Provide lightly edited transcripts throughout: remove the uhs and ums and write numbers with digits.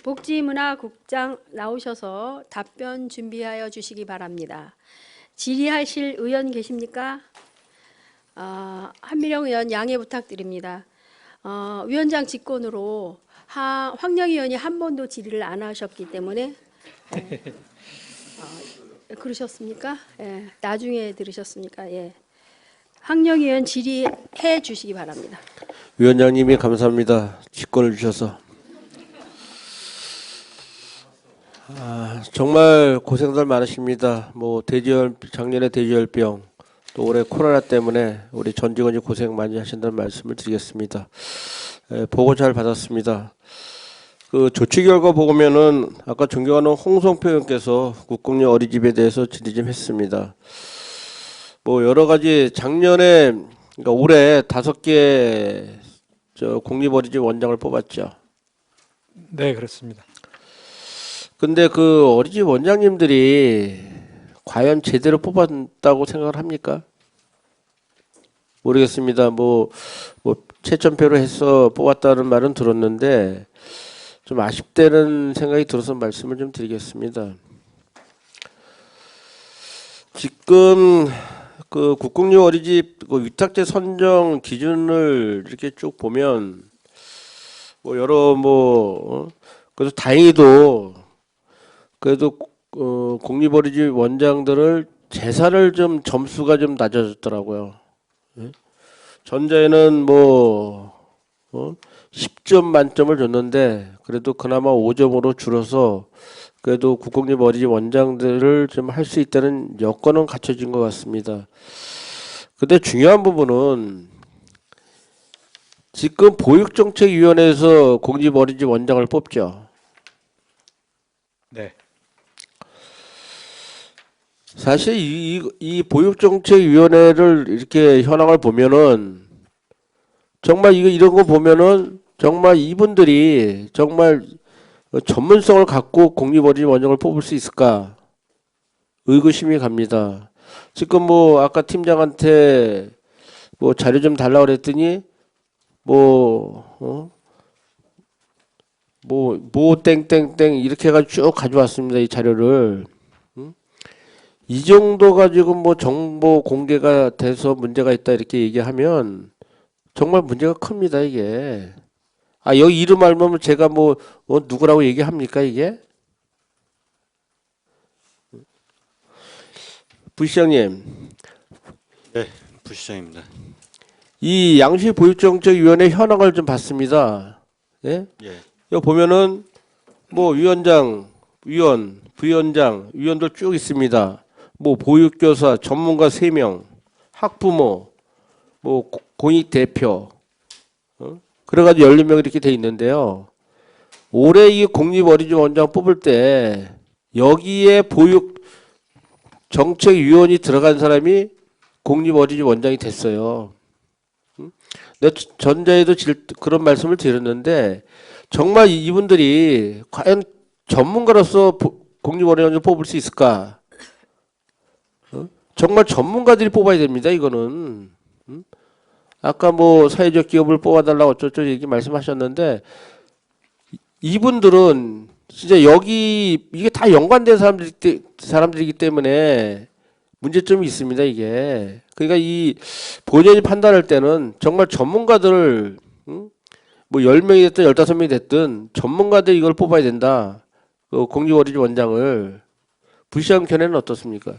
복지문화국장 나오셔서 답변 준비하여 주시기 바랍니다. 질의하실 의원 계십니까? 한미령 의원 양해 부탁드립니다. 위원장 직권으로 황영 의원이 한 번도 질의를 안 하셨기 때문에 그러셨습니까? 예, 나중에 들으셨습니까? 예. 황영 의원 질의해 주시기 바랍니다. 위원장님이 감사합니다. 직권을 주셔서. 정말 고생들 많으십니다. 뭐 작년에 돼지열병, 또 올해 코로나 때문에 우리 전 직원이 고생 많이 하신다는 말씀을 드리겠습니다. 보고 잘 받았습니다. 그 조치 결과 보면은 아까 존경하는 홍성표 의원께서 국공립 어린이집에 대해서 질의 좀 했습니다. 뭐 여러 가지 작년에 그러니까 올해 5개 공립 어린이집 원장을 뽑았죠. 네, 그렇습니다. 근데 그 어린이집 원장님들이 과연 제대로 뽑았다고 생각을 합니까? 모르겠습니다. 뭐 최천표로 해서 뽑았다는 말은 들었는데 좀 아쉽다는 생각이 들어서 말씀을 좀 드리겠습니다. 지금 그 국공립 어린이집 위탁제 선정 기준을 이렇게 쭉 보면 뭐 여러 그래서 다행히도 그래도 공립 어린이집 원장들을 재산을 좀 점수가 좀 낮아졌더라고요. 전자에는 10점 만점을 줬는데 그래도 그나마 5점으로 줄어서 그래도 국공립 어린이집 원장들을 좀 할 수 있다는 여건은 갖춰진 것 같습니다. 근데 중요한 부분은 지금 보육정책위원회에서 공립 어린이집 원장을 뽑죠. 네. 사실 이 보육정책위원회를 이렇게 현황을 보면은 정말 이런 거 보면은 정말 이분들이 정말 전문성을 갖고 공립 어린이집 원장을 뽑을 수 있을까 의구심이 갑니다. 지금 아까 팀장한테 자료 좀 달라고 그랬더니 땡땡땡 이렇게 해가지고 쭉 가져왔습니다. 이 자료를. 이 정도 가지고 정보 공개가 돼서 문제가 있다 이렇게 얘기하면 정말 문제가 큽니다. 이게. 여기 이름 알면 제가 누구라고 얘기합니까 이게? 부시장님. 네, 부시장입니다. 이 양시보육정책위원회 현황을 좀 봤습니다. 예? 예. 여기 보면은 위원장, 위원, 부위원장, 위원들 쭉 있습니다. 보육교사, 전문가 3명, 학부모, 공익 대표, 그래가지고 14명 이렇게 돼 있는데요. 올해 이 공립 어린이집 원장 뽑을 때 여기에 보육정책위원이 들어간 사람이 공립 어린이집 원장이 됐어요. 내 전자에도 그런 말씀을 드렸는데 정말 이분들이 과연 전문가로서 공립 어린이집 원장을 뽑을 수 있을까? 정말 전문가들이 뽑아야 됩니다. 이거는. 아까 사회적 기업을 뽑아달라고 어쩌고 얘기 말씀하셨는데 이분들은 진짜 이게 다 연관된 사람들이기 때문에 문제점이 있습니다. 이게. 그러니까 이 본연이 판단할 때는 정말 전문가들을 10명이 됐든 15명이 됐든 전문가들이 이걸 뽑아야 된다. 공립 어린이집 원장을. 부시장 견해는 어떻습니까?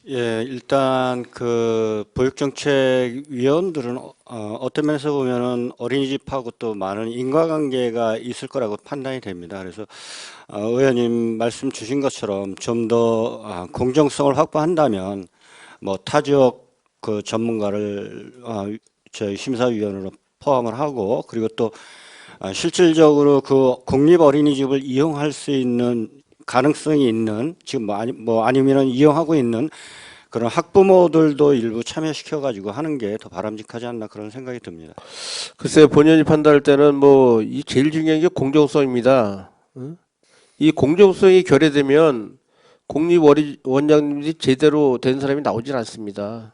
예, 일단 그 보육정책위원들은 어떤 면에서 보면은 어린이집하고 또 많은 인과관계가 있을 거라고 판단이 됩니다. 그래서 의원님 말씀 주신 것처럼 좀 더 공정성을 확보한다면 타지역 그 전문가를 저희 심사위원으로 포함을 하고 그리고 또 실질적으로 그 공립 어린이집을 이용할 수 있는 가능성이 있는 지금 아니면은 이용하고 있는 그런 학부모들도 일부 참여시켜 가지고 하는 게 더 바람직하지 않나 그런 생각이 듭니다. 글쎄요, 본연이 판단할 때는 이 제일 중요한 게 공정성입니다. 이 공정성이 결여되면 공립 어린이집 원장님이 제대로 된 사람이 나오질 않습니다.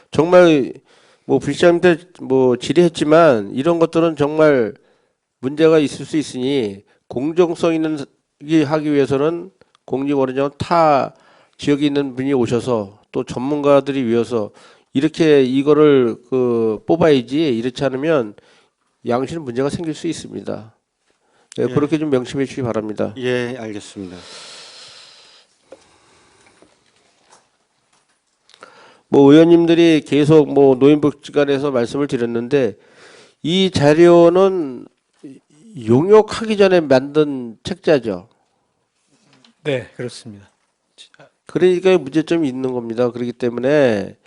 정말 부시장님한테 질의했지만 이런 것들은 정말 문제가 있을 수 있으니 공정성 있는 하기 위해서는 공직원회장은 타 지역에 있는 분이 오셔서 또 전문가들이 위해서 이렇게 이거를 뽑아야지. 이렇지 않으면 양실 문제가 생길 수 있습니다. 예, 예. 그렇게 좀 명심해 주시기 바랍니다. 예, 알겠습니다. 뭐 의원님들이 계속 뭐 노인복지관에서 말씀을 드렸는데 이 자료는 용역하기 전에 만든 책자죠. 네, 그렇습니다. 그러니까 문제점이 있는 겁니다. 그렇기 때문에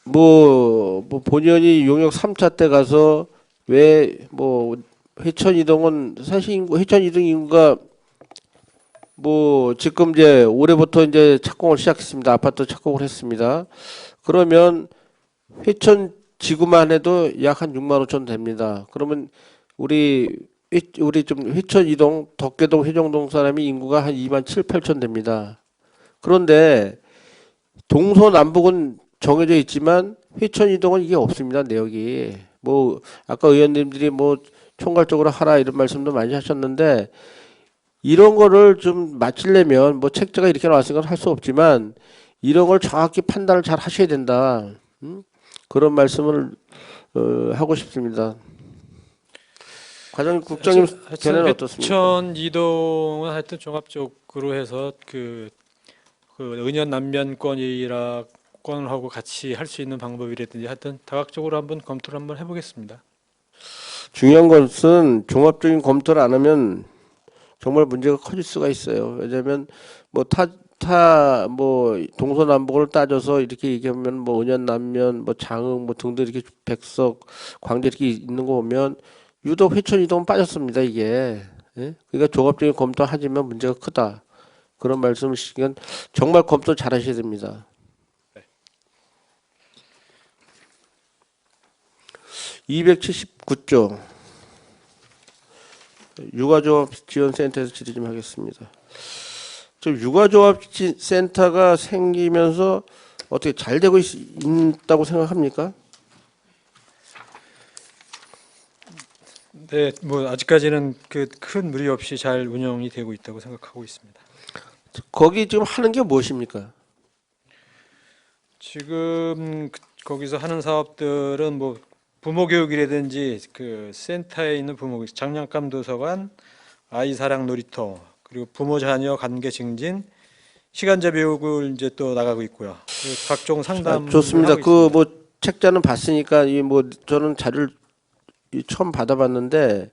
뭐 본의원이 용역 3차 때 가서 왜 뭐 회천 이동은 사실 회천 이동 인구가 뭐 지금 이제 올해부터 이제 착공을 시작했습니다. 아파트 착공을 했습니다. 그러면 회천 지구만 해도 약 한 6만 5천 됩니다. 그러면 우리 좀 회천 이동 덕계동 회정동 사람이 인구가 한 2만 7, 8천 됩니다. 그런데 동서남북은 정해져 있지만 회천 이동은 이게 없습니다. 내역이. 뭐 아까 의원님들이 뭐 총괄적으로 하라 이런 말씀도 많이 하셨는데 이런 거를 좀 맞추려면 뭐 책자가 이렇게 나왔으니까 할 수 없지만 이런 걸 정확히 판단을 잘 하셔야 된다. 그런 말씀을 하고 싶습니다. 과장님 국장님 견해는 어떻습니까? 회천 이동은 하여튼 종합적으로 해서 그 은연 남면권이라건 하고 같이 할 수 있는 방법이라든지 하여튼 다각적으로 한번 검토를 한번 해보겠습니다. 중요한 것은 종합적인 검토를 안 하면 정말 문제가 커질 수가 있어요. 왜냐하면 뭐 뭐 동서남북을 따져서 이렇게 얘기하면 뭐 은연 남면 뭐 장흥 뭐 등등 이렇게 백석 광주 이렇게 있는 거 보면 유독 회천 이동은 빠졌습니다. 이게. 예? 그러니까 종합적인 검토하지만 문제가 크다. 그런 말씀을 주시면 정말 검토 잘 하셔야 됩니다. 279조 육아조합 지원센터에서 질의 좀 하겠습니다. 좀 육아조합 센터가 생기면서 어떻게 잘 되고 있다고 생각합니까? 네, 뭐 아직까지는 그 큰 무리 없이 잘 운영이 되고 있다고 생각하고 있습니다. 거기 지금 하는 게 무엇입니까? 지금 거기서 하는 사업들은 뭐 부모 교육이라든지 그 센터에 있는 부모 교육, 장난감 도서관, 아이 사랑 놀이터, 그리고 부모 자녀 관계 증진, 시간제 교육을 이제 또 나가고 있고요. 그리고 각종 상담 좋습니다. 하고 있습니다. 뭐 책자는 봤으니까 이 뭐 저는 자료를 처음 받아봤는데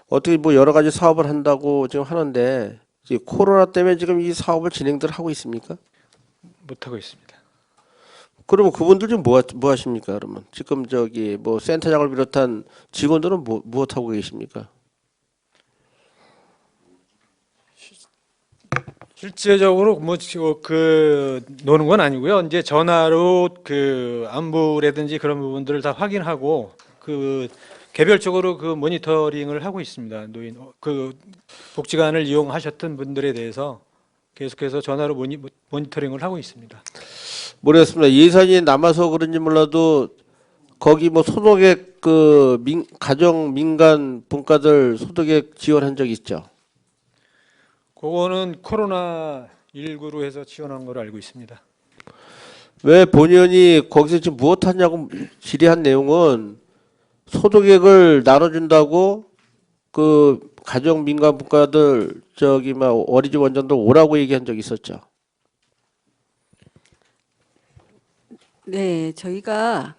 어떻게 뭐 여러 가지 사업을 한다고 지금 하는데 이제 코로나 때문에 지금 이 사업을 진행들 하고 있습니까? 못 하고 있습니다. 그러면 그분들 좀 뭐 하십니까? 그러면 지금 저기 뭐 센터장을 비롯한 직원들은 무엇 하고 계십니까? 실제적으로 뭐 그 노는 건 아니고요. 이제 전화로 그 안부라든지 그런 부분들을 다 확인하고 그 개별적으로 그 모니터링을 하고 있습니다. 노인 그 복지관을 이용하셨던 분들에 대해서 계속해서 전화로 모니터링을 하고 있습니다. 모르겠습니다. 예산이 남아서 그런지 몰라도 거기 뭐 소득액 가정 민간 분과들 소득액 지원한 적 있죠? 그거는 코로나 19로 해서 지원한 걸로 알고 있습니다. 왜 본의원이 거기서 지금 무엇 하냐고 질의한 내용은 소득액을 나눠준다고 그 가정 민간 분과들 저기 막 어린이집 원장들 오라고 얘기한 적 있었죠? 네, 저희가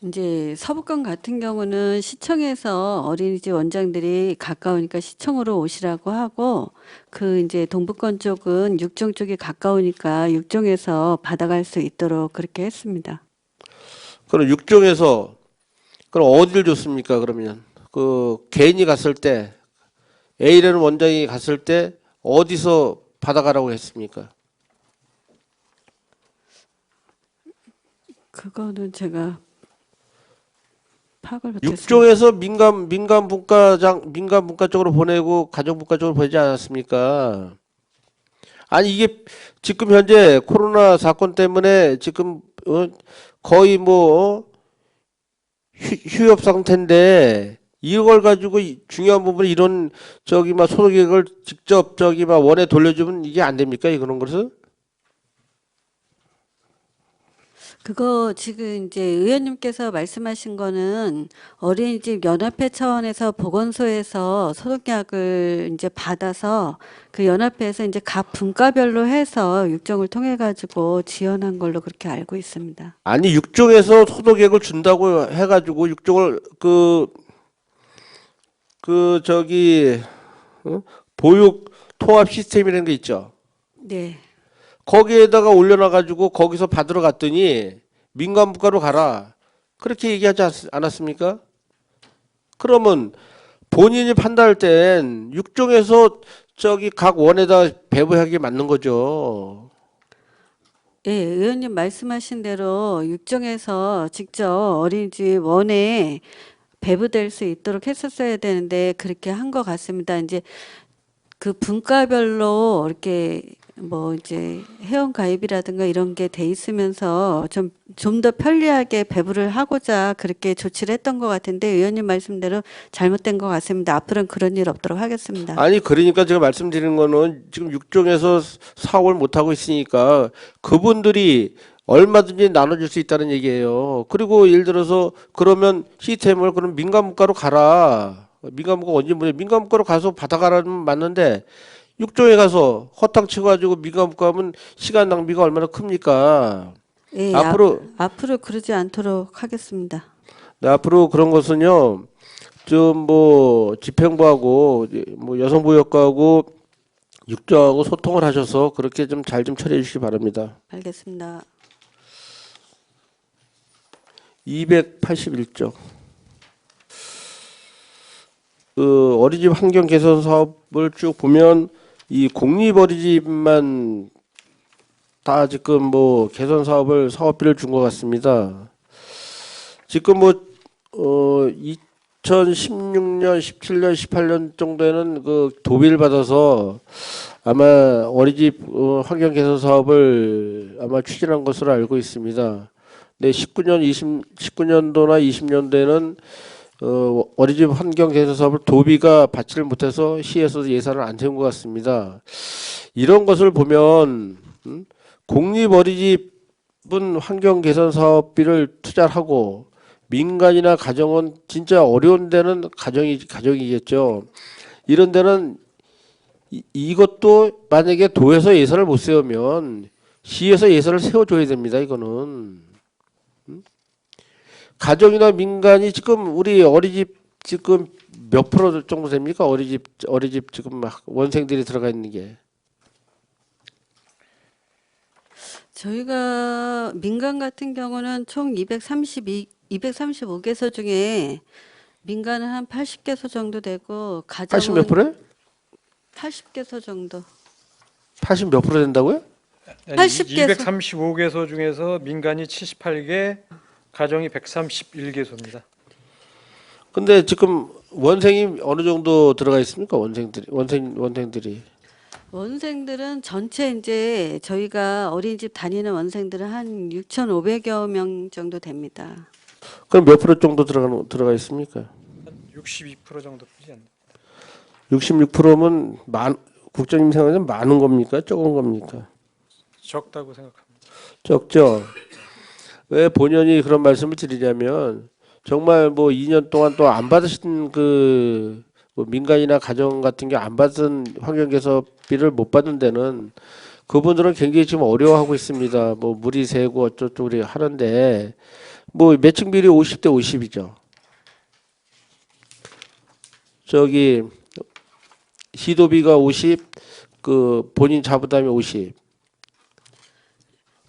이제 서북권 같은 경우는 시청에서 어린이집 원장들이 가까우니까 시청으로 오시라고 하고 그 이제 동북권 쪽은 육종 쪽이 가까우니까 육종에서 받아갈 수 있도록 그렇게 했습니다. 그럼 육종에서 그럼 어디를 줬습니까? 그러면 그 개인이 갔을 때 A라는 원장이 갔을 때 어디서 받아가라고 했습니까? 그거는 제가 파악을 못했습니다. 육종에서 민간 분과 쪽으로 보내고 가정 분과 쪽으로 보내지 않았습니까? 아니 이게 지금 현재 코로나 사건 때문에 지금 거의 뭐 휴업 상태인데 이걸 가지고 중요한 부분 이런 저기 막 소득액을 직접 저기 막 원에 돌려주면 이게 안 됩니까? 그런 것을? 그거 지금 이제 의원님께서 말씀하신 거는 어린이집 연합회 차원에서 보건소에서 소독약을 이제 받아서 그 연합회에서 이제 각 분과별로 해서 육정을 통해 가지고 지원한 걸로 그렇게 알고 있습니다. 아니 육종에서 소득액을 준다고 해가지고 육종을 그 저기 보육 통합 시스템이라는 게 있죠. 네. 거기에다가 올려놔가지고 거기서 받으러 갔더니 민간부가로 가라. 그렇게 얘기하지 않았습니까? 그러면 본인이 판단할 땐 육종에서 저기 각 원에다 배부하게 맞는 거죠. 예, 의원님 말씀하신 대로 육정에서 직접 어린이집 원에 배부될 수 있도록 했었어야 되는데 그렇게 한 것 같습니다. 이제 그 분과별로 이렇게 뭐 이제 회원 가입이라든가 이런 게 돼 있으면서 좀 더 편리하게 배부를 하고자 그렇게 조치를 했던 것 같은데 의원님 말씀대로 잘못된 것 같습니다. 앞으로는 그런 일 없도록 하겠습니다. 아니 그러니까 제가 말씀드리는 거는 지금 육종에서 사업을 못 하고 있으니까 그분들이 얼마든지 나눠줄 수 있다는 얘기예요. 그리고 예를 들어서 그러면 시스템을 그럼 민간문과로 가라. 민간문과 언제 뭐냐? 민간문과로 가서 받아가라는 맞는데 육종에 가서 허탕 치고가지고 민간문과 하면 시간 낭비가 얼마나 큽니까? 예, 앞으로 그러지 않도록 하겠습니다. 네, 앞으로 그런 것은요. 좀 뭐 집행부하고 뭐 여성보호학과하고 육종하고 소통을 하셔서 그렇게 좀 잘 좀 처리해 주시기 바랍니다. 알겠습니다. 281조. 그 어린이집 환경 개선 사업을 쭉 보면 이 공립 어린이집만 다 지금 뭐 개선 사업비를 준 것 같습니다. 지금 뭐 2016년, 17년, 18년 정도에는 그 도비를 받아서 아마 어린이집 환경 개선 사업을 아마 추진한 것으로 알고 있습니다. 네, 19년도나 20년도에는 어린이집 환경 개선 사업을 도비가 받지를 못해서 시에서 예산을 안 세운 것 같습니다. 이런 것을 보면 공립 어린이집은 환경 개선 사업비를 투자하고 민간이나 가정은 진짜 어려운 데는 가정이겠죠. 이런 데는 이것도 만약에 도에서 예산을 못 세우면 시에서 예산을 세워줘야 됩니다. 이거는. 가정이나 민간이 지금 우리 어린이집 지금 몇 프로 정도 됩니까? 어린이집 지금 막 원생들이 들어가 있는 게. 저희가 민간 같은 경우는 총 235개소 중에 민간은 한 80개소 정도 되고 80 몇 가정은 프로요? 80개소 정도. 80 몇 프로 된다고요? 80개소. 235개소 중에서 민간이 78개, 가정이 131개소입니다. 근데 지금 원생이 어느 정도 들어가 있습니까? 원생들이. 원생들은 전체 이제 저희가 어린이집 다니는 원생들은 한 6,500여 명 정도 됩니다. 그럼 몇 프로 정도 들어가 있습니까? 62% 정도 되지 않나요? 66%면 국장님 생각에 많은 겁니까? 적은 겁니까? 적다고 생각합니다. 적죠. 왜 본연이 그런 말씀을 드리냐면 정말 뭐 2년 동안 또 안 받으신 뭐 민간이나 가정 같은 게 안 받은 환경개선비를 못 받는 데는 그분들은 굉장히 지금 어려워하고 있습니다. 뭐 물이 새고 어쩌고 하는데 뭐 매칭 비율이 50대 50이죠. 저기 시도비가 50, 그 본인 자부담이 50.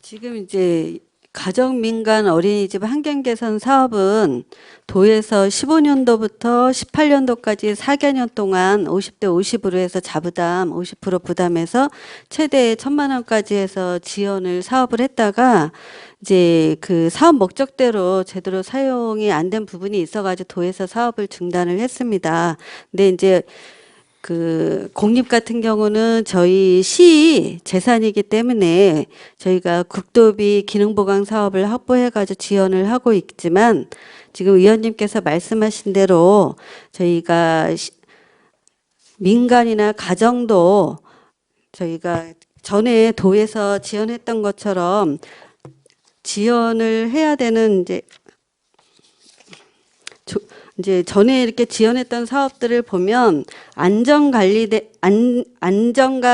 지금 이제 가정 민간 어린이집 환경 개선 사업은 도에서 15년도부터 18년도까지 4개년 동안 50대 50으로 해서 자부담 50% 부담해서 최대 1,000만 원까지 해서 지원을 사업을 했다가 이제 그 사업 목적대로 제대로 사용이 안 된 부분이 있어가지고 도에서 사업을 중단을 했습니다. 근데 이제 그 공립 같은 경우는 저희 시 재산이기 때문에 저희가 국도비 기능보강 사업을 확보해가지고 지원을 하고 있지만 지금 의원님께서 말씀하신 대로 저희가 민간이나 가정도 저희가 전에 도에서 지원했던 것처럼 지원을 해야 되는 이제 전에 이렇게 지원했던 사업들을 보면 안전과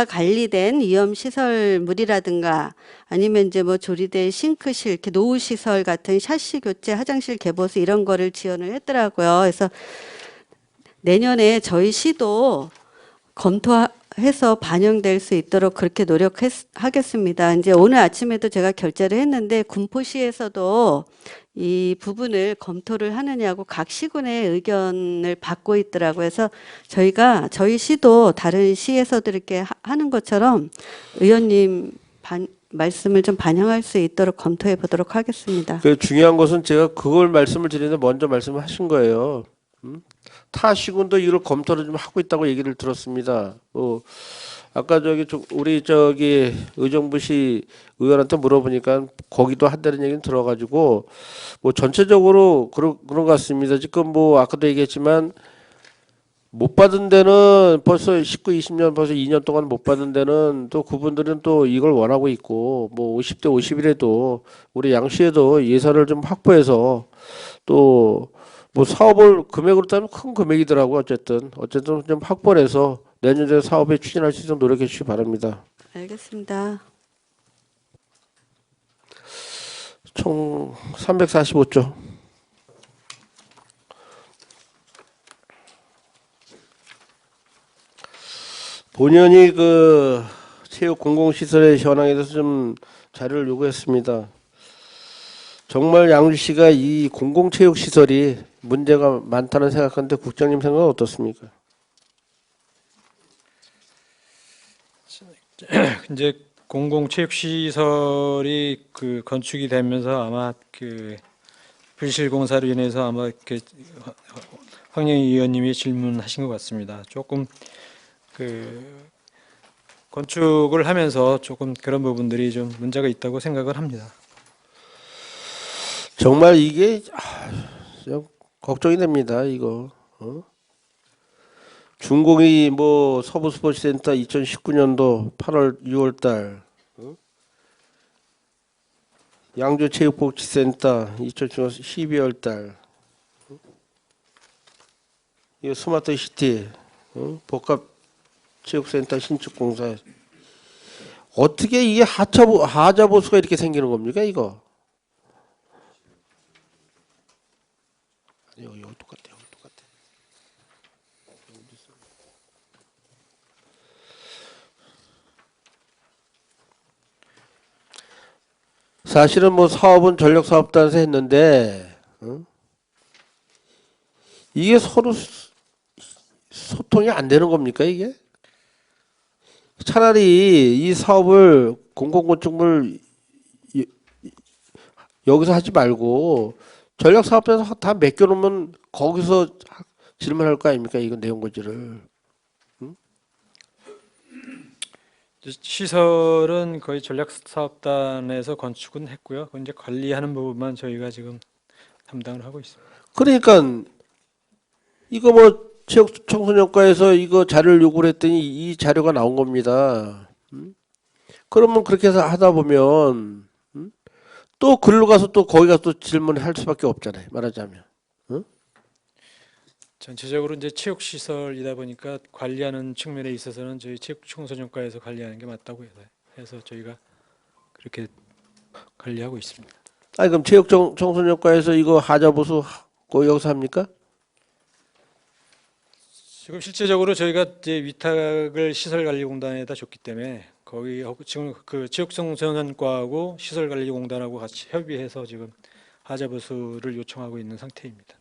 관리된 위험 시설물이라든가 아니면 이제 뭐 조리대 싱크실, 이렇게 노후 시설 같은 샤시 교체, 화장실 개보수 이런 거를 지원을 했더라고요. 그래서 내년에 저희 시도 검토해서 반영될 수 있도록 그렇게 노력하겠습니다. 이제 오늘 아침에도 제가 결재를 했는데 군포시에서도 이 부분을 검토를 하느냐고 각 시군의 의견을 받고 있더라고요. 그래서 저희가 저희 시도 다른 시에서도 이렇게 하는 것처럼 의원님 말씀을 좀 반영할 수 있도록 검토해 보도록 하겠습니다. 그 중요한 것은 제가 그걸 말씀을 드리는데 먼저 말씀하신 거예요. 타 시군도 이걸 검토를 좀 하고 있다고 얘기를 들었습니다. 아까 우리 의정부시 의원한테 물어보니까 거기도 한다는 얘기는 들어가지고 뭐 전체적으로 그런 것 같습니다. 지금 뭐 아까도 얘기했지만 못 받은 데는 벌써 19, 20년 벌써 2년 동안 못 받은 데는 또 그분들은 또 이걸 원하고 있고 뭐 50대 50이라도 우리 양시에도 예산을 좀 확보해서 또 뭐 사업을 금액으로 따면 큰 금액이더라고. 어쨌든 좀 확보를 해서 내년에 사업에 추진할 수 있도록 노력해 주시기 바랍니다. 알겠습니다. 총 345조. 본연이 그 체육 공공시설의 현황에 대해서 좀 자료를 요구했습니다. 정말 양주시가 이 공공체육시설이 문제가 많다는 생각하는데 국장님 생각은 어떻습니까? 이제 공공체육시설이 그 건축이 되면서 아마 그 불실공사로 인해서 아마 이렇게 황영희 의원님이 질문하신 것 같습니다. 조금 그 건축을 하면서 조금 그런 부분들이 좀 문제가 있다고 생각을 합니다. 정말 이게 좀 걱정이 됩니다. 이거. 준공이 뭐 서부스포츠센터 2019년도 8월 6월달, 양주체육복지센터 2019년 12월달, 이거 스마트시티, 복합체육센터 신축공사. 어떻게 이게 하자보수가 이렇게 생기는 겁니까 이거? 여기 똑같아. 사실은 뭐 사업은 전력사업단에서 했는데 이게 서로 소통이 안 되는 겁니까 이게? 차라리 이 사업을 공공건축물 여기서 하지 말고 전력사업단에서 다 맡겨놓으면 거기서 질문할 거 아닙니까? 이거 내용고지를. 시설은 거의 전략사업단에서 건축은 했고요. 이제 관리하는 부분만 저희가 지금 담당을 하고 있습니다. 그러니까 이거 뭐 체육청소년과에서 이거 자료를 요구를 했더니 이 자료가 나온 겁니다. 그러면 그렇게 해서 하다 보면 또 글로 가서 또 거기 가서 또 질문을 할 수밖에 없잖아요. 말하자면. 전체적으로 이제 체육시설이다 보니까 관리하는 측면에 있어서는 저희 체육청소년과에서 관리하는 게 맞다고 해서 저희가 그렇게 관리하고 있습니다. 아니 그럼 체육청소년과에서 이거 하자보수 여기서 합니까? 지금 실제적으로 저희가 이제 위탁을 시설관리공단에다 줬기 때문에 거기 지금 그 체육청소년과하고 시설관리공단하고 같이 협의해서 지금 하자보수를 요청하고 있는 상태입니다.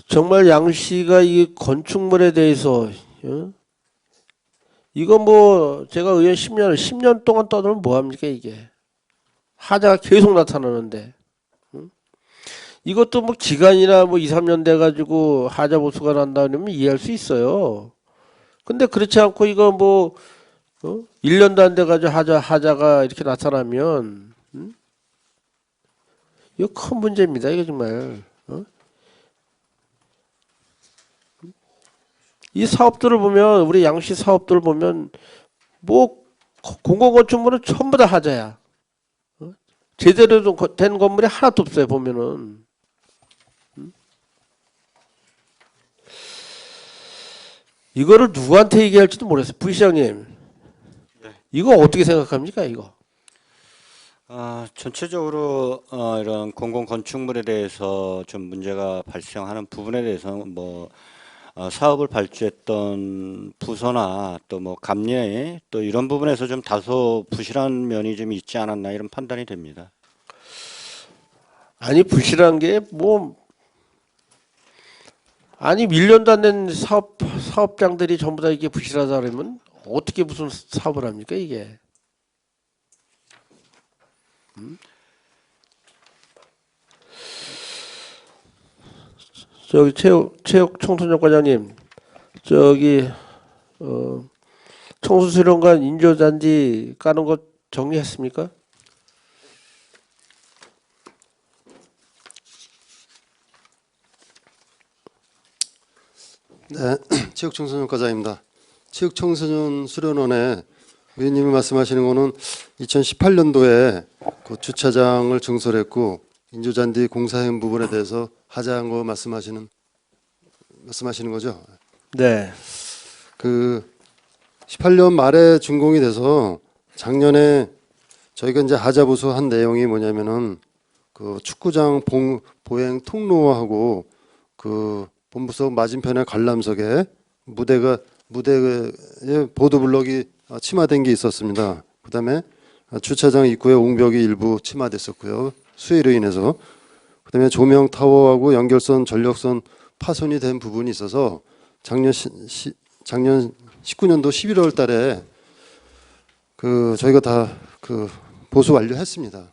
정말 양시가 이 건축물에 대해서 이거 뭐 제가 의원 10년 동안 떠들면 뭐합니까 이게 하자가 계속 나타나는데 이것도 뭐 기간이나 뭐 2, 3년 돼 가지고 하자 보수가 난다 그러면 이해할 수 있어요. 근데 그렇지 않고 이거 뭐 1년도 안 돼 가지고 하자가 이렇게 나타나면 이거 큰 문제입니다. 이거 정말. 이 사업들을 보면 우리 양시 사업들을 보면 뭐 공공건축물은 전부 다 하자야. 제대로 된 건물이 하나도 없어요. 보면은. 이거를 누구한테 얘기할지도 모르겠어요. 부시장님. 이거 어떻게 생각합니까? 이거. 전체적으로 이런 공공 건축물에 대해서 좀 문제가 발생하는 부분에 대해서 뭐 사업을 발주했던 부서나 또 뭐 감리 또 이런 부분에서 좀 다소 부실한 면이 좀 있지 않았나 이런 판단이 됩니다. 아니 부실한 게 뭐 아니 1년도 안 된 사업장들이 전부 다 이게 부실하다 그러면 어떻게 무슨 사업을 합니까 이게? 저기 체육 청소년 과장님, 저기 청소수련관 인조잔디 까는 거 정리했습니까? 네, 체육청소년 과장입니다. 체육청소년 수련원에 의원님이 말씀하시는 거는 2018년도에 그 주차장을 증설했고 인조잔디 공사행 부분에 대해서 하자한 거 말씀하시는 거죠? 네. 그 18년 말에 준공이 돼서 작년에 저희가 이제 하자 보수한 내용이 뭐냐면은 그 축구장 보행 통로하고 그 본부석 맞은편에 관람석에 무대에 보도블럭이 침하된 게 있었습니다. 그다음에 주차장 입구에 옹벽이 일부 침하됐었고요. 수해로 인해서. 그다음에 조명 타워하고 연결선 전력선 파손이 된 부분이 있어서 작년 19년도 11월 달에 그 저희가 다 그 보수 완료했습니다.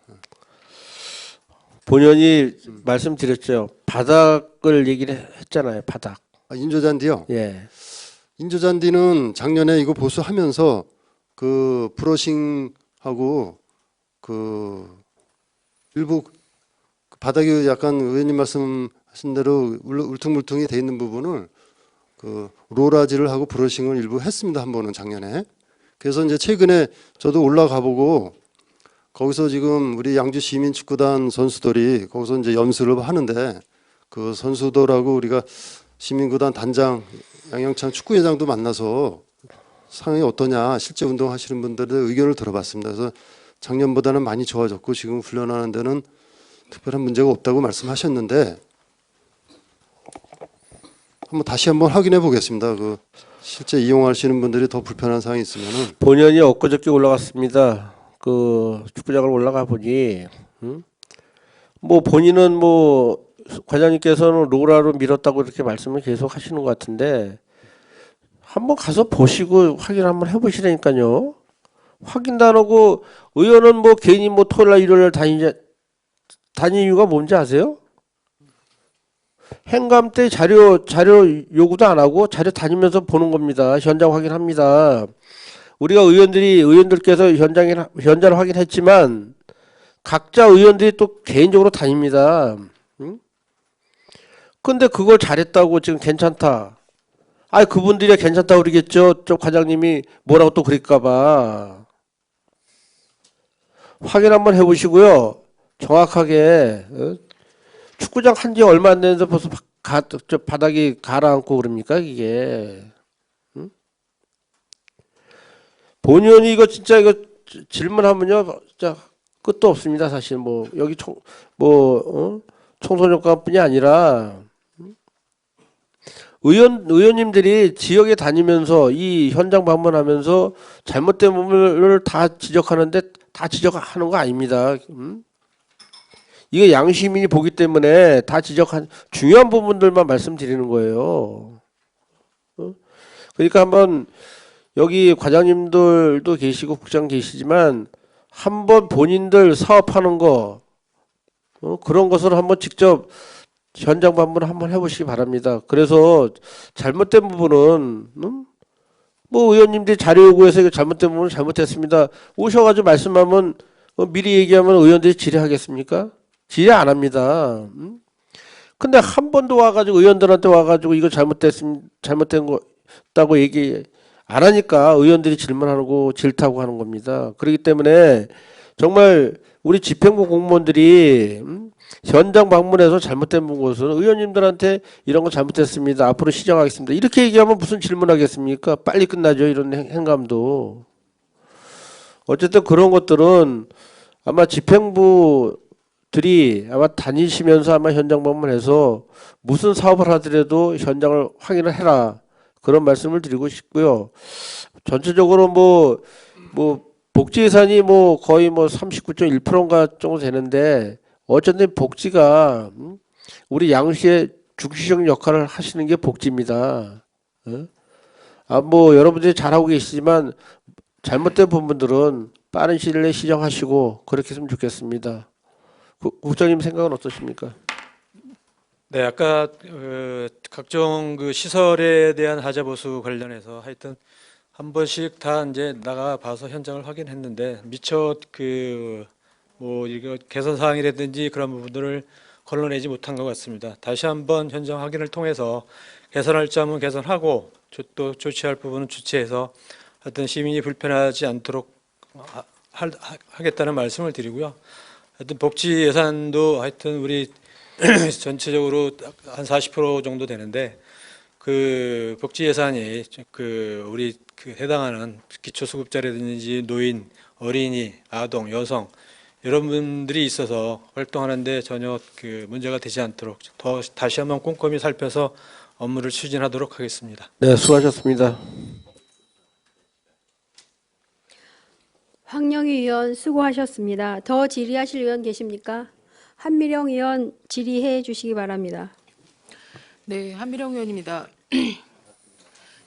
본연이 말씀드렸죠. 바닥을 얘기를 했잖아요. 바닥. 인조잔디요. 예. 인조잔디는 작년에 이거 보수하면서 그 브러싱하고 그 일부 바닥이 약간 의원님 말씀하신 대로 울퉁불퉁이 돼 있는 부분을 그 로라지를 하고 브러싱을 일부 했습니다. 한 번은 작년에. 그래서 이제 최근에 저도 올라가 보고 거기서 지금 우리 양주 시민축구단 선수들이 거기서 이제 연습을 하는데 그 선수들하고 우리가 시민구단 단장 양영찬 축구회장도 만나서 상황이 어떠냐 실제 운동하시는 분들의 의견을 들어봤습니다. 그래서 작년보다는 많이 좋아졌고 지금 훈련하는 데는 특별한 문제가 없다고 말씀하셨는데 다시 한번 확인해 보겠습니다. 그 실제 이용하시는 분들이 더 불편한 사항이 있으면은 본연이 엊그저께 올라갔습니다. 그 축구장을 올라가 보니 뭐 본인은 뭐 과장님께서는 로라로 밀었다고 이렇게 말씀을 계속 하시는 것 같은데 한번 가서 보시고 확인 한번 해보시라니까요. 확인도 안 하고 의원은 뭐 괜히 뭐 토요일날 일요일날 다니는 이유가 뭔지 아세요? 행감 때 자료 요구도 안 하고 자료 다니면서 보는 겁니다. 현장 확인합니다. 우리가 의원들께서 현장을 확인했지만 각자 의원들이 또 개인적으로 다닙니다. 근데 그걸 잘했다고 지금 괜찮다. 그분들이 괜찮다고 그러겠죠. 저 과장님이 뭐라고 또 그럴까봐. 확인 한번 해보시고요. 정확하게 축구장 한 지 얼마 안 됐는데 벌써 저 바닥이 가라앉고 그럽니까 이게. 본연이 이거 진짜 이거 질문하면요 진짜 끝도 없습니다. 사실 뭐 여기 청소년과뿐이 아니라 의원님들이 지역에 다니면서 이 현장 방문하면서 잘못된 부분을 다 지적하는데 다 지적하는 거 아닙니다. 이게 양시민이 보기 때문에 다 지적한 중요한 부분들만 말씀드리는 거예요. 그러니까 한번 여기 과장님들도 계시고 국장 계시지만 한번 본인들 사업하는 거 그런 것을 한번 직접 현장 방문을 한번 해보시기 바랍니다. 그래서 잘못된 부분은 뭐 의원님들이 자료 요구해서 이거 잘못된 부분은 잘못했습니다. 오셔가지고 말씀하면 미리 얘기하면 의원들이 질의하겠습니까? 질의 안 합니다. 근데 한 번도 와가지고 의원들한테 와가지고 이거 잘못된 거다고 얘기 안 하니까 의원들이 질문하고 질타하고 하는 겁니다. 그렇기 때문에 정말 우리 집행부 공무원들이 현장 방문해서 잘못된 것은 의원님들한테 이런 거 잘못됐습니다. 앞으로 시정하겠습니다. 이렇게 얘기하면 무슨 질문하겠습니까? 빨리 끝나죠. 이런 행감도. 어쨌든 그런 것들은 아마 집행부들이 아마 다니시면서 아마 현장 방문해서 무슨 사업을 하더라도 현장을 확인을 해라. 그런 말씀을 드리고 싶고요. 전체적으로 뭐 복지 예산이 뭐 거의 뭐 39.1%인가 정도 되는데 어쨌든 복지가 우리 양시의 중시적 역할을 하시는 게 복지입니다. 뭐 여러분들이 잘하고 계시지만 잘못된 부분들은 빠른 시일 내에 시정하시고 그렇게 했으면 좋겠습니다. 국장님 생각은 어떠십니까? 네, 아까 각종 그 시설에 대한 하자 보수 관련해서 하여튼 한 번씩 다 이제 나가 봐서 현장을 확인했는데 미처 뭐 이거 개선 사항이라든지 그런 부분들을 걸러내지 못한 것 같습니다. 다시 한번 현장 확인을 통해서 개선할 점은 개선하고 또 조치할 부분은 조치해서 하여튼 시민이 불편하지 않도록 하겠다는 말씀을 드리고요. 하여튼 복지 예산도 하여튼 우리 전체적으로 한 40% 정도 되는데 그 복지 예산이 우리 해당하는 기초수급자라든지 노인, 어린이, 아동, 여성 이런 분들이 있어서 활동하는데 전혀 문제가 되지 않도록 다시 한번 꼼꼼히 살펴서 업무를 추진하도록 하겠습니다. 네, 수고하셨습니다. 황영희 의원 수고하셨습니다. 더 질의하실 의원 계십니까? 한미령 의원 질의해 주시기 바랍니다. 네, 한미령 의원입니다.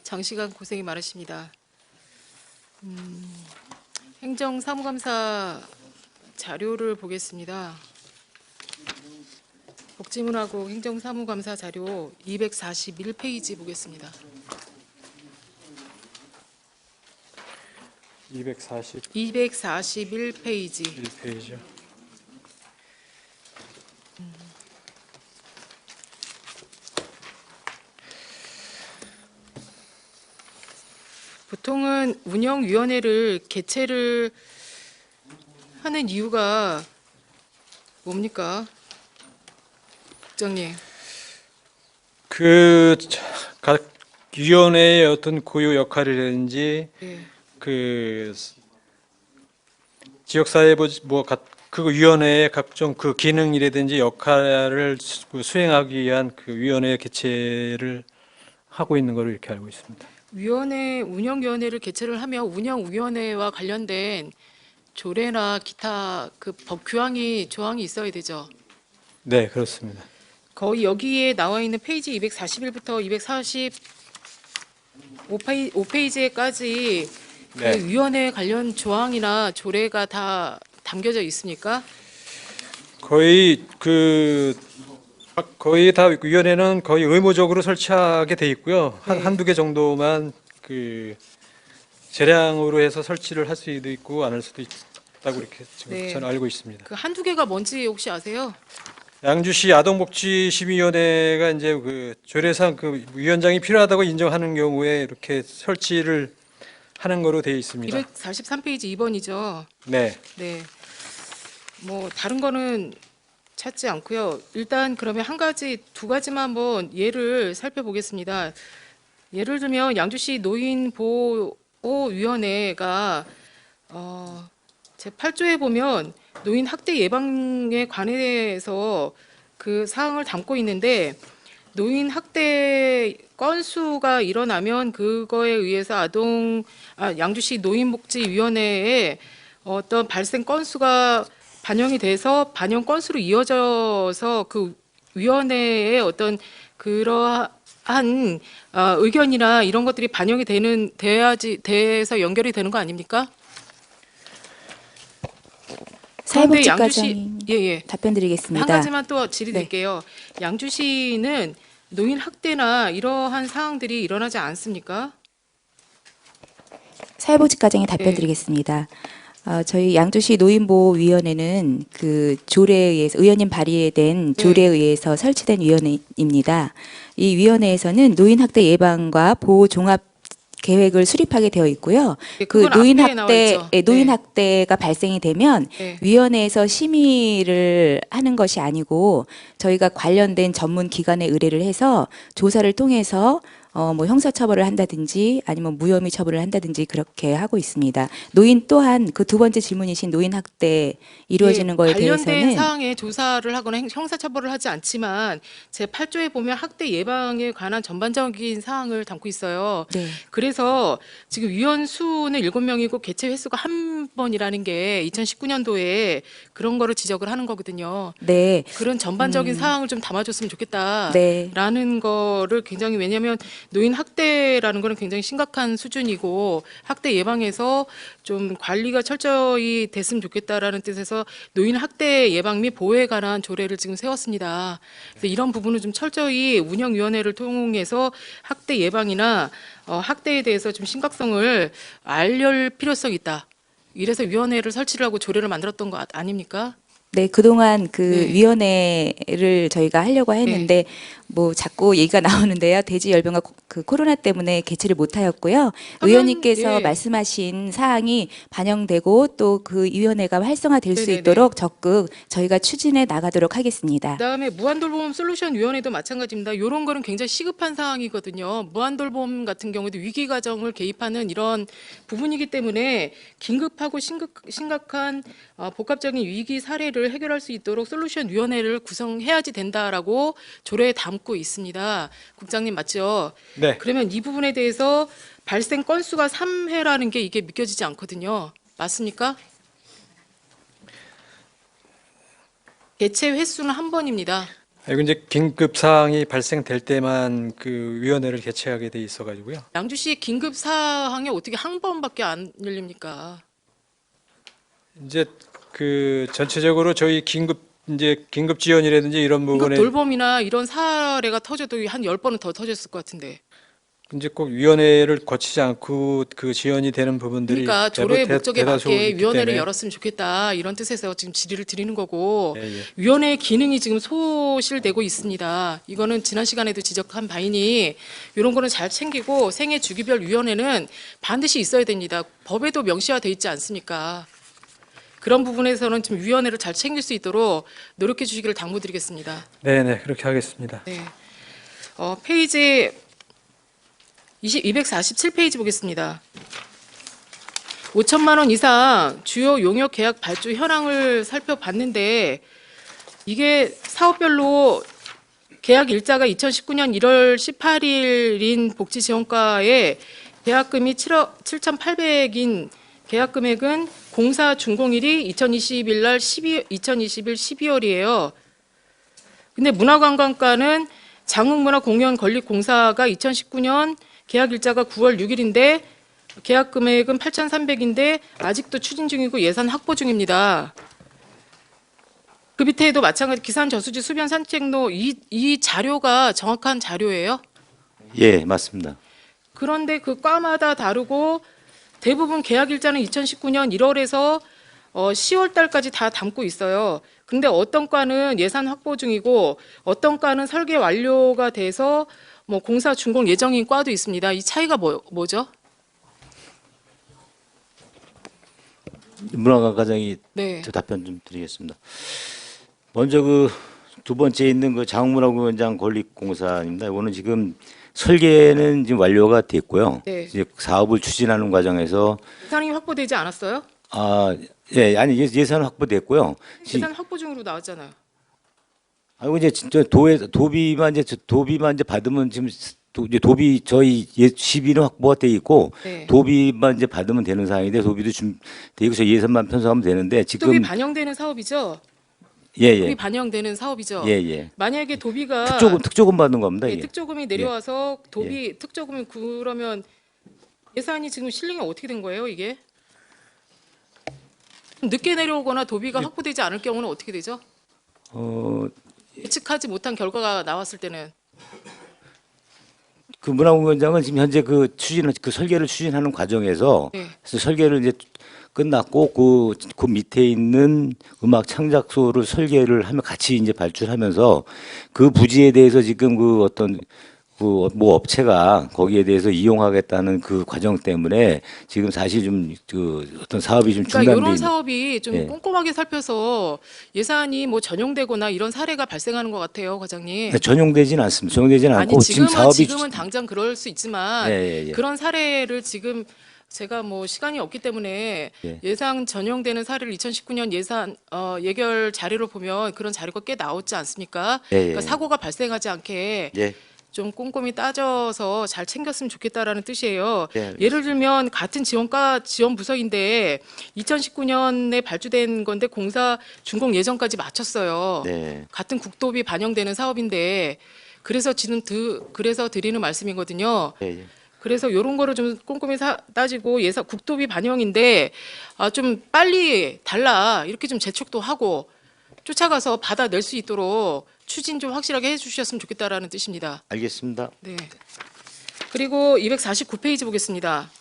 장시간 고생이 많으십니다. 행정사무감사 자료를 보겠습니다. 복지문하고 행정사무감사 자료 241페이지 보겠습니다. 241페이지. 1페이지요. 보통은 운영위원회를 개최를 하는 이유가 뭡니까? 국장님. 각 위원회의 어떤 고유 역할이라든지 네. 지역사회 그 위원회의 각종 기능이라든지 역할을 수행하기 위한 위원회 개최를 하고 있는 걸로 이렇게 알고 있습니다. 운영위원회를 개최를 하며 운영위원회와 관련된 조례나 기타 조항이 있어야 되죠. 네, 그렇습니다. 거의 여기에 나와 있는 페이지 241부터 245페이지에까지 네. 위원회 관련 조항이나 조례가 다 담겨져 있습니까? 거의 다 위원회는 거의 의무적으로 설치하게 돼 있고요. 네. 한두 개 정도만 재량으로 해서 설치를 할 수도 있고 안 할 수도 있다고 이렇게 지금 네. 저는 알고 있습니다. 한두 개가 뭔지 혹시 아세요? 양주시 아동복지심의위원회가 이제 조례상 위원장이 필요하다고 인정하는 경우에 이렇게 설치를 하는 거로 되어 있습니다. 243페이지 2번이죠. 네. 네. 뭐 다른 거는 찾지 않고요. 일단 그러면 두 가지만 한번 예를 살펴보겠습니다. 예를 들면 양주시 노인보호위원회가 제8조에 보면 노인 학대 예방에 관해서 사항을 담고 있는데 노인 학대 건수가 일어나면 그거에 의해서 양주시 노인복지위원회에 어떤 발생 건수가 반영이 돼서 반영 건수로 이어져서 그 위원회의 어떤 그러한 의견이나 이런 것들이 반영이 돼서 연결이 되는 거 아닙니까? 그런데 사회복지 양주시 과장님 예예 답변 드리겠습니다. 한 가지만 또 질의드릴게요. 양주시는 노인 학대나 이러한 사항들이 일어나지 않습니까? 사회복지 과장님 답변 네. 드리겠습니다. 저희 양주시 노인보호위원회는 그 조례에 의해서 의원님 발의된 조례에 의해서 설치된 위원회입니다. 이 위원회에서는 노인 학대 예방과 보호 종합 계획을 수립하게 되어 있고요. 네, 그 그건 노인 앞에 나와 학대, 있죠. 노인 네. 학대가 발생이 되면 네. 위원회에서 심의를 하는 것이 아니고 저희가 관련된 전문 기관에 의뢰를 해서 조사를 통해서 뭐 형사처벌을 한다든지 아니면 무혐의 처벌을 한다든지 그렇게 하고 있습니다. 노인 또한 그 두 번째 질문이신 노인 학대 이루어지는 거에 관련된 대해서는 사항에 조사를 하거나 형사처벌을 하지 않지만 제 8조에 보면 학대 예방에 관한 전반적인 사항을 담고 있어요. 네. 그래서 지금 위원 수는 7명이고 개최 횟수가 한 번이라는 게 2019년도에 그런 거를 지적을 하는 거거든요. 네. 그런 전반적인 사항을 좀 담아줬으면 네. 좋겠다라는 거를 굉장히 왜냐하면 노인 학대라는 거는 굉장히 심각한 수준이고 학대 예방에서 좀 관리가 철저히 됐으면 좋겠다라는 뜻에서 노인 학대 예방 및 보호에 관한 조례를 지금 세웠습니다. 그래서 이런 부분은 좀 철저히 운영위원회를 통해서 학대 예방이나 학대에 대해서 좀 심각성을 알릴 필요성이 있다. 이래서 위원회를 설치를 하고 조례를 만들었던 거 아닙니까? 네, 그동안 그 네. 위원회를 저희가 하려고 했는데 뭐 자꾸 얘기가 나오는데요. 대지열병과 그 코로나 때문에 개최를 못 하였고요. 의원님께서 예. 말씀하신 사항이 반영되고 또 그 위원회가 활성화될 수 네네네. 있도록 적극 저희가 추진해 나가도록 하겠습니다. 그다음에 무한돌봄 솔루션 위원회도 마찬가지입니다. 이런 거는 굉장히 시급한 사항이거든요. 무한돌봄 같은 경우도 위기 과정을 개입하는 이런 부분이기 때문에 긴급하고 심각한 복합적인 위기 사례를 해결할 수 있도록 솔루션 위원회를 구성해야지 된다라고 조례에 담고 있습니다. 국장님 맞죠? 네. 그러면 이 부분에 대해서 발생 건수가 3회라는 게 이게 믿겨지지 않거든요. 맞습니까? 개최 횟수는 한 번입니다. 이거 이제 긴급 사항이 발생될 때만 그 위원회를 개최하게 돼 있어 가지고요. 양주시 긴급 사항이 어떻게 한 번밖에 안 열립니까? 이제 그 전체적으로 저희 긴급 지원이라든지 이런 긴급 부분에 돌봄이나 이런 사례가 터져도 한 10번은 더 터졌을 것 같은데. 이제 꼭 위원회를 거치지 않고 그 지원이 되는 부분들이 그러니까 조례의 목적에 대다수 맞게 있기 위원회를 때문에. 열었으면 좋겠다 이런 뜻에서 지금 질의를 드리는 거고 예, 예. 위원회의 기능이 지금 소실되고 있습니다. 이거는 지난 시간에도 지적한 바이니 이런 거는 잘 챙기고 생애 주기별 위원회는 반드시 있어야 됩니다. 법에도 명시화돼 있지 않습니까? 그런 부분에서는 지금 위원회를 잘 챙길 수 있도록 노력해 주시기를 당부드리겠습니다. 네, 그렇게 하겠습니다. 네. 페이지 247페이지 보겠습니다. 5천만 원 이상 주요 용역 계약 발주 현황을 살펴봤는데 이게 사업별로 계약 일자가 2019년 1월 18일인 복지지원과에 계약금이 7억 7,800인 계약 금액은 공사 준공일이 2021 12월이에요. 근데 문화관광과는 장흥문화공연건립공사가 2019년 계약 일자가 9월 6일인데 계약 금액은 8,300인데 아직도 추진 중이고 예산 확보 중입니다. 그 밑에도 마찬가지 기산 저수지 수변 산책로 이 자료가 정확한 자료예요? 예, 맞습니다. 그런데 그 과마다 다르고 대부분 계약 일자는 2019년 1월에서 10월 달까지 다 담고 있어요. 근데 어떤 과는 예산 확보 중이고 어떤 과는 설계 완료가 돼서 뭐 공사 준공 예정인 과도 있습니다. 이 차이가 뭐죠? 문화관과장이 네. 저 답변 좀 드리겠습니다. 먼저 그 두 번째 있는 그 장흥문화공연장 건립공사입니다. 이거는 지금 설계는 지금 완료가 됐고요. 네. 이제 사업을 추진하는 과정에서 예산이 확보되지 않았어요? 아니 예산 확보됐고요. 예산 확보 중으로 나왔잖아요. 아이고 이제 진짜 도비만 이제 받으면 지금 이제 도비 저희 시비는 확보가 돼 있고 네. 도비만 이제 받으면 되는 상황인데 도비도 좀 돼 있고 저 예산만 편성하면 되는데 지금 도비 반영되는 사업이죠? 예예 도비 반영되는 사업이죠? 예예 만약에 도비가 특조금 받는 겁니다. 네, 이게. 특조금이 내려와서 도비 특조금이 그러면 예산이 지금 실링이 어떻게 된 거예요, 이게? 늦게 내려오거나 도비가 확보되지 않을 경우는 어떻게 되죠? 예측하지 못한 결과가 나왔을 때는. 그 문화공연장은 지금 현재 그 설계를 추진하는 과정에서 네. 그래서 설계를 이제 끝났고 그 밑에 있는 음악 창작소를 설계를 하면 같이 이제 발주하면서 그 부지에 대해서 지금 그 어떤 그 뭐 업체가 거기에 대해서 이용하겠다는 그 과정 때문에 지금 사실 좀 그 어떤 사업이 좀 그러니까 중단돼 이런 있는. 사업이 좀 예. 꼼꼼하게 살펴서 예산이 뭐 전용되거나 이런 사례가 발생하는 것 같아요, 과장님. 네, 전용되지는 않습니다. 전용되지는 아니 않고 지금 사업이 지금은 당장 그럴 수 있지만 예. 그런 사례를 지금 제가 뭐 시간이 없기 때문에 예. 예산 전용되는 사례를 2019년 예산 예결 자료를 보면 그런 자료가 꽤 나오지 않습니까? 예. 그러니까 사고가 발생하지 않게 예. 좀 꼼꼼히 따져서 잘 챙겼으면 좋겠다라는 뜻이에요. 네, 알겠습니다. 예를 들면 같은 지원 부서인데 2019년에 발주된 건데 공사 준공 예정까지 마쳤어요. 네. 같은 국도비 반영되는 사업인데 그래서 지금 그래서 드리는 말씀이거든요. 예. 그래서 이런 거를 좀 꼼꼼히 따지고 예산 국도비 반영인데 좀 빨리 달라 이렇게 좀 재촉도 하고 쫓아가서 받아낼 수 있도록 추진 좀 확실하게 해주셨으면 좋겠다라는 뜻입니다. 알겠습니다. 네. 그리고 249페이지 보겠습니다.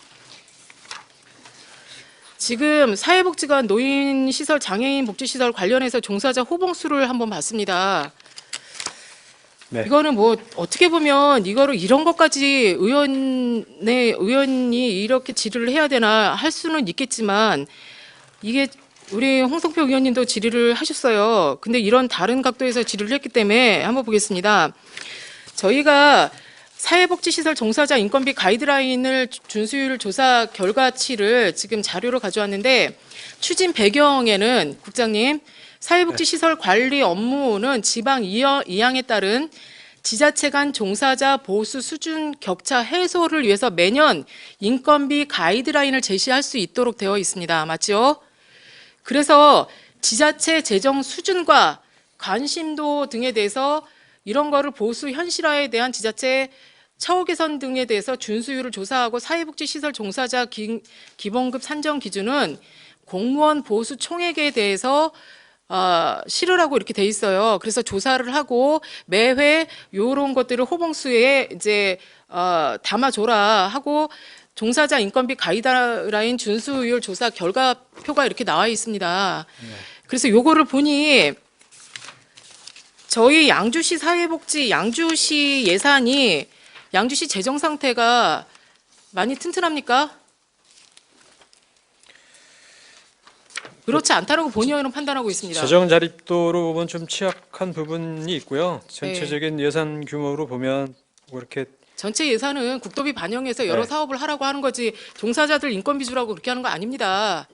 지금 사회복지관 노인시설 장애인 복지시설 관련해서 종사자 호봉수를 한번 봤습니다. 네. 이거는 뭐 어떻게 보면 이거를 이런 것까지 의원이 이렇게 질의를 해야 되나 할 수는 있겠지만 이게 우리 홍성표 의원님도 질의를 하셨어요. 근데 이런 다른 각도에서 질의를 했기 때문에 한번 보겠습니다. 저희가 사회복지시설 종사자 인건비 가이드라인을 준수율 조사 결과치를 지금 자료로 가져왔는데 추진 배경에는 국장님 사회복지시설 관리 업무는 지방 이양에 따른 지자체 간 종사자 보수 수준 격차 해소를 위해서 매년 인건비 가이드라인을 제시할 수 있도록 되어 있습니다. 맞죠? 그래서 지자체 재정 수준과 관심도 등에 대해서 이런 거를 보수 현실화에 대한 지자체 처우 개선 등에 대해서 준수율을 조사하고 사회복지시설 종사자 기본급 산정 기준은 공무원 보수 총액에 대해서 실으라고 이렇게 돼 있어요. 그래서 조사를 하고 매회 요런 것들을 호봉수에 이제 담아줘라 하고 종사자 인건비 가이드라인 준수율 조사 결과표가 이렇게 나와 있습니다. 그래서 요거를 보니 저희 양주시 사회복지 양주시 예산이 양주시 재정 상태가 많이 튼튼합니까? 그렇지 않다라고 본의원은 판단하고 있습니다. 재정 자립도로 보면 좀 취약한 부분이 있고요. 전체적인 예산 규모로 보면 뭐 이렇게 전체 예산은 국도비 반영해서 여러 네. 사업을 하라고 하는 거지 종사자들 인건비 주라고 그렇게 하는 거 아닙니다.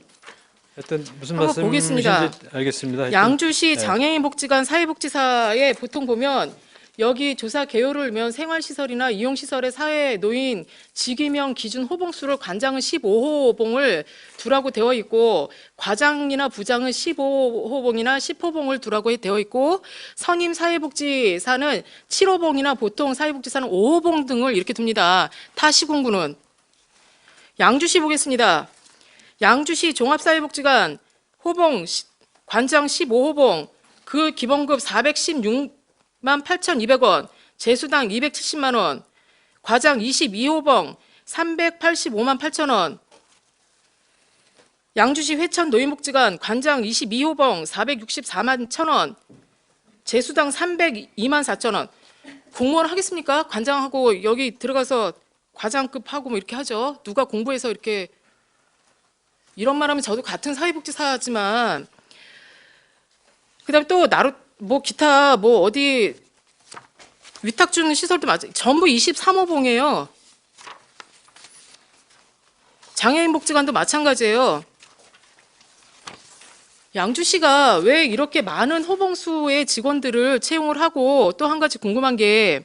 하여튼 무슨 한번 말씀이신지 보겠습니다. 알겠습니다. 하여튼 양주시 네. 장애인복지관 사회복지사에 보통 보면 여기 조사 개요를 보면 생활시설이나 이용시설의 사회 노인 직위명 기준 호봉수를 관장은 15호봉을 두라고 되어 있고 과장이나 부장은 15호봉이나 10호봉을 두라고 되어 있고 선임 사회복지사는 7호봉이나 보통 사회복지사는 5호봉 등을 이렇게 둡니다. 타 시군구는. 양주시 보겠습니다. 양주시 종합사회복지관 호봉 관장 15호봉 그 기본급 416만 8,200원, 재수당 270만 원, 과장 22호봉 385만 8천 원, 양주시 회천 노인복지관 관장 22호봉 464만 1천 원, 재수당 302만 4천 원. 공무원 하겠습니까? 관장하고 여기 들어가서 과장급 하고 뭐 이렇게 하죠. 누가 공부해서 이렇게 이런 말하면 저도 같은 사회복지사지만 그다음에 또 뭐 기타 뭐 어디 위탁 주는 시설도 전부 23호봉이에요. 장애인 복지관도 마찬가지예요. 양주시가 왜 이렇게 많은 호봉수의 직원들을 채용을 하고 또 한 가지 궁금한 게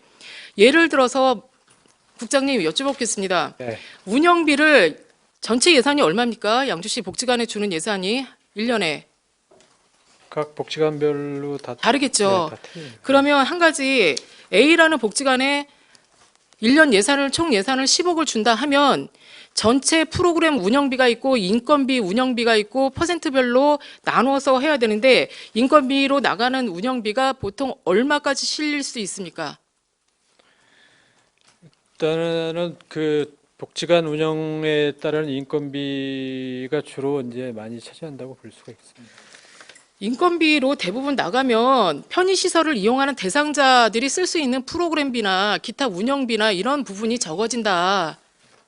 예를 들어서 국장님 여쭤보겠습니다. 네. 운영비를 전체 예산이 얼마입니까? 양주시 복지관에 주는 예산이 1년에. 각 복지관별로 다 다르겠죠. 네, 다 틀려요. 그러면 한 가지 A라는 복지관에 1년 예산을 총 예산을 10억을 준다 하면 전체 프로그램 운영비가 있고 인건비 운영비가 있고 퍼센트별로 나눠서 해야 되는데 인건비로 나가는 운영비가 보통 얼마까지 실릴 수 있습니까? 일단은 그 복지관 운영에 따른 인건비가 주로 이제 많이 차지한다고 볼 수가 있습니다. 인건비로 대부분 나가면 편의시설을 이용하는 대상자들이 쓸 수 있는 프로그램비나 기타 운영비나 이런 부분이 적어진다.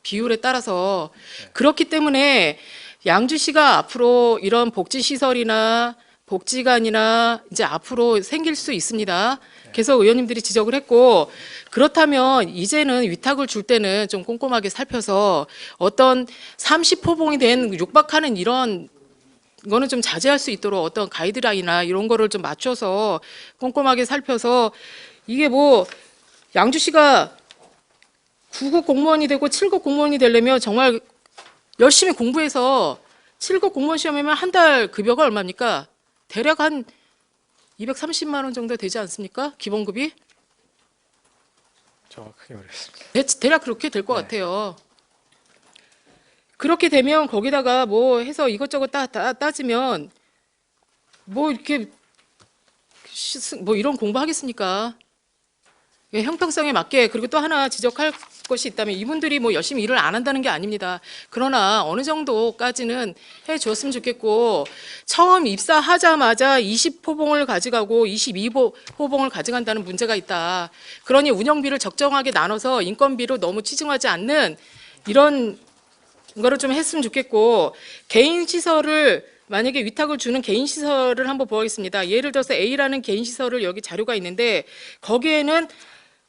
비율에 따라서. 그렇기 때문에 양주시가 앞으로 이런 복지시설이나 복지관이나 이제 앞으로 생길 수 있습니다. 그래서 의원님들이 지적을 했고, 그렇다면 이제는 위탁을 줄 때는 좀 꼼꼼하게 살펴서 어떤 30호봉이 된 육박하는 이런 거는 좀 자제할 수 있도록 어떤 가이드라인이나 이런 거를 좀 맞춰서 꼼꼼하게 살펴서, 이게 뭐 양주시가 9급 공무원이 되고 7급 공무원이 되려면 정말 열심히 공부해서 7급 공무원 시험이면 한 달 급여가 얼마입니까? 대략 한 230만 원 정도 되지 않습니까? 기본급이? 정확하게 모르겠습니다. 대략 그렇게 될 것 네. 같아요. 그렇게 되면 거기다가 뭐 해서 이것저것 따지면 뭐 이렇게 뭐 이런 공부하겠습니까? 예, 형평성에 맞게. 그리고 또 하나 지적할 것이 있다면 이분들이 뭐 열심히 일을 안 한다는 게 아닙니다. 그러나 어느 정도까지는 해 주었으면 좋겠고, 처음 입사하자마자 20호봉을 가져가고 22호봉을 가져간다는 문제가 있다. 그러니 운영비를 적정하게 나눠서 인건비로 너무 치중하지 않는 이런 거를 좀 했으면 좋겠고, 개인 시설을 만약에 위탁을 주는 개인 시설을 한번 보겠습니다. 예를 들어서 A라는 개인 시설을 여기 자료가 있는데 거기에는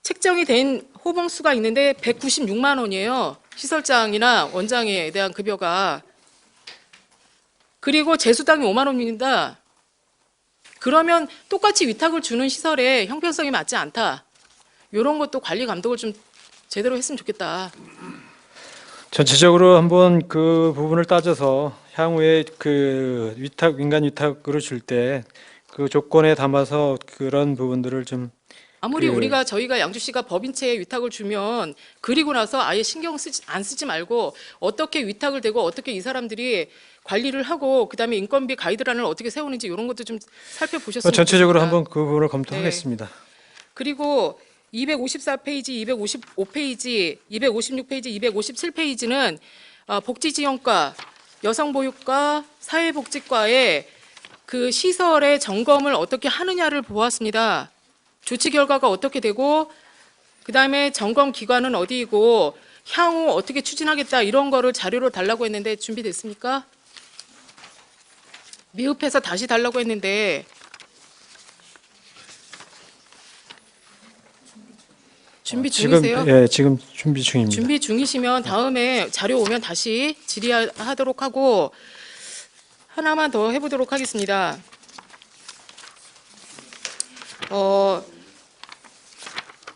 책정이 된 호봉 수가 있는데 196만 원이에요. 시설장이나 원장에 대한 급여가. 그리고 재수당이 5만 원입니다. 그러면 똑같이 위탁을 주는 시설에 형평성이 맞지 않다. 이런 것도 관리 감독을 좀 제대로 했으면 좋겠다. 전체적으로 한번 그 부분을 따져서 향후에 그 민간 위탁으로 줄 때 그 조건에 담아서 그런 부분들을 좀 아무리 저희가 양주시가 법인체에 위탁을 주면 그리고 나서 아예 신경 안 쓰지 말고 어떻게 위탁을 되고 어떻게 이 사람들이 관리를 하고 그다음에 인건비 가이드라인을 어떻게 세우는지 이런 것도 좀 살펴보셨으면 전체적으로 좋겠습니다. 한번 그 부분을 검토하겠습니다. 그리고 254페이지, 255페이지, 256페이지, 257페이지는 복지지원과, 여성보육과, 사회복지과의 그 시설의 점검을 어떻게 하느냐를 보았습니다. 조치 결과가 어떻게 되고 그다음에 점검 기관은 어디이고 향후 어떻게 추진하겠다 이런 거를 자료로 달라고 했는데 준비됐습니까? 미흡해서 다시 달라고 했는데 준비 중이세요? 지금 준비 중입니다. 준비 중이시면 다음에 자료 오면 다시 질의하도록 하고, 하나만 더 해보도록 하겠습니다.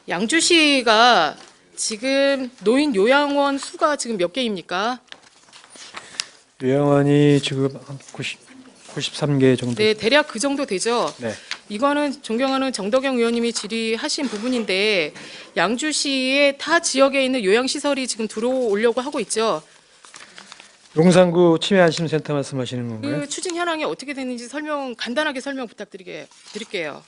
양주시가 지금 노인 요양원 수가 지금 몇 개입니까? 요양원이 지금 93개 정도. 네, 대략 그 정도 되죠. 네. 이거는 존경하는 정덕영 의원님이 질의하신 부분인데 양주시의 타 지역에 있는 요양시설이 지금 들어오려고 하고 있죠. 용산구 치매안심센터 말씀하시는 건가요? 그 추진 현황이 어떻게 됐는지 간단하게 설명 부탁드릴게요.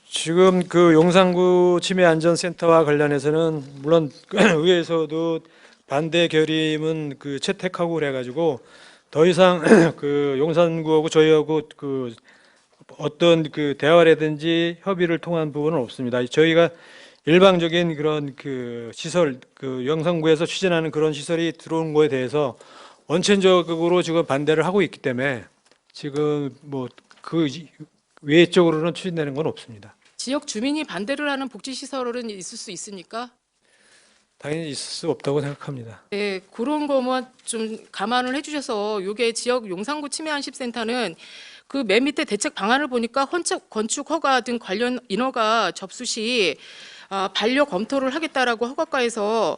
지금 그 용산구 치매안전센터와 관련해서는 물론 의회에서도 반대 결의문 그 채택하고 그래가지고 더 이상 그 용산구하고 저희하고 그 어떤 그 대화라든지 협의를 통한 부분은 없습니다. 저희가 일방적인 그런 그 시설, 그 용산구에서 추진하는 그런 시설이 들어온 거에 대해서 원천적으로 지금 반대를 하고 있기 때문에 지금 뭐 그 외적으로는 추진되는 건 없습니다. 지역 주민이 반대를 하는 복지시설은 있을 수 있습니까? 당연히 있을 수 없다고 생각합니다. 네, 그런 거만 좀 감안을 해주셔서 이게 지역 용산구 치매안심센터는 그 맨 밑에 대책 방안을 보니까 건축 허가 등 관련 인허가 접수 시 반려 검토를 하겠다라고 허가과에서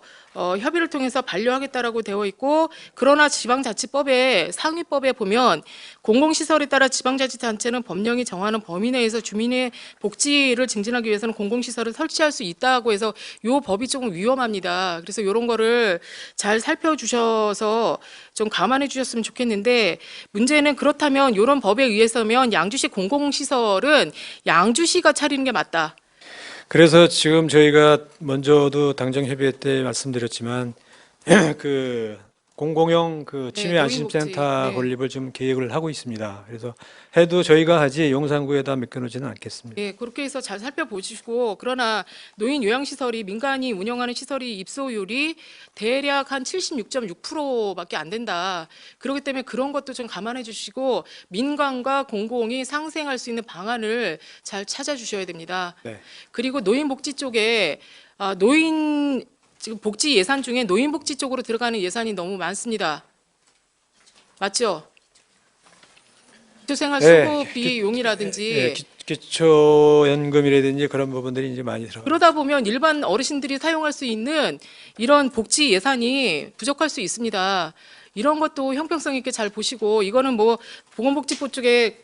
협의를 통해서 반려하겠다라고 되어 있고, 그러나 지방자치법의 상위법에 보면 공공시설에 따라 지방자치단체는 법령이 정하는 범위 내에서 주민의 복지를 증진하기 위해서는 공공시설을 설치할 수 있다고 해서 이 법이 조금 위험합니다. 그래서 이런 거를 잘 살펴주셔서 좀 감안해 주셨으면 좋겠는데, 문제는 그렇다면 이런 법에 의해서면 양주시 공공시설은 양주시가 차리는 게 맞다. 그래서 지금 저희가 먼저도 당정협의회 때 말씀드렸지만 그 공공형 그 치매 네, 안심센터 노인복지. 네. 건립을 좀 계획을 하고 있습니다. 그래서 해도 저희가 하지 용산구에다 맡겨놓지는 않겠습니다. 예, 그렇게 해서 잘 살펴보시고, 그러나 노인 요양시설이 민간이 운영하는 시설이 입소율이 대략 한 76.6%밖에 안 된다. 그렇기 때문에 그런 것도 좀 감안해 주시고 민간과 공공이 상생할 수 있는 방안을 잘 찾아주셔야 됩니다. 네. 그리고 노인복지 쪽에 노인 지금 복지 예산 중에 노인복지 쪽으로 들어가는 예산이 너무 많습니다. 맞죠? 기초생활 네, 수급비용이라든지 기초연금이라든지 그런 부분들이 이제 많이 들어가요. 그러다 보면 일반 어르신들이 사용할 수 있는 이런 복지 예산이 부족할 수 있습니다. 이런 것도 형평성 있게 잘 보시고, 이거는 뭐 보건복지부 쪽에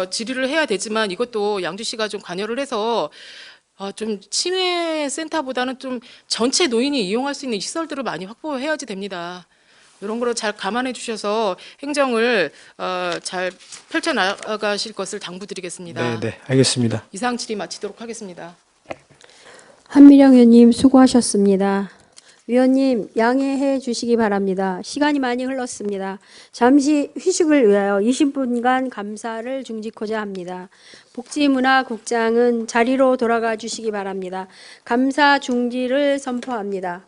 질의를 해야 되지만 이것도 양주시가 좀 관여를 해서 좀 치매 센터보다는 좀 전체 노인이 이용할 수 있는 시설들을 많이 확보해야지 됩니다. 이런 거를 잘 감안해 주셔서 행정을 잘 펼쳐 나가실 것을 당부드리겠습니다. 네, 알겠습니다. 이상 질의 마치도록 하겠습니다. 한미령 의원님 수고하셨습니다. 위원님 양해해 주시기 바랍니다. 시간이 많이 흘렀습니다. 잠시 휴식을 위하여 20분간 감사를 중지코자 합니다. 복지문화국장은 자리로 돌아가 주시기 바랍니다. 감사 중지를 선포합니다.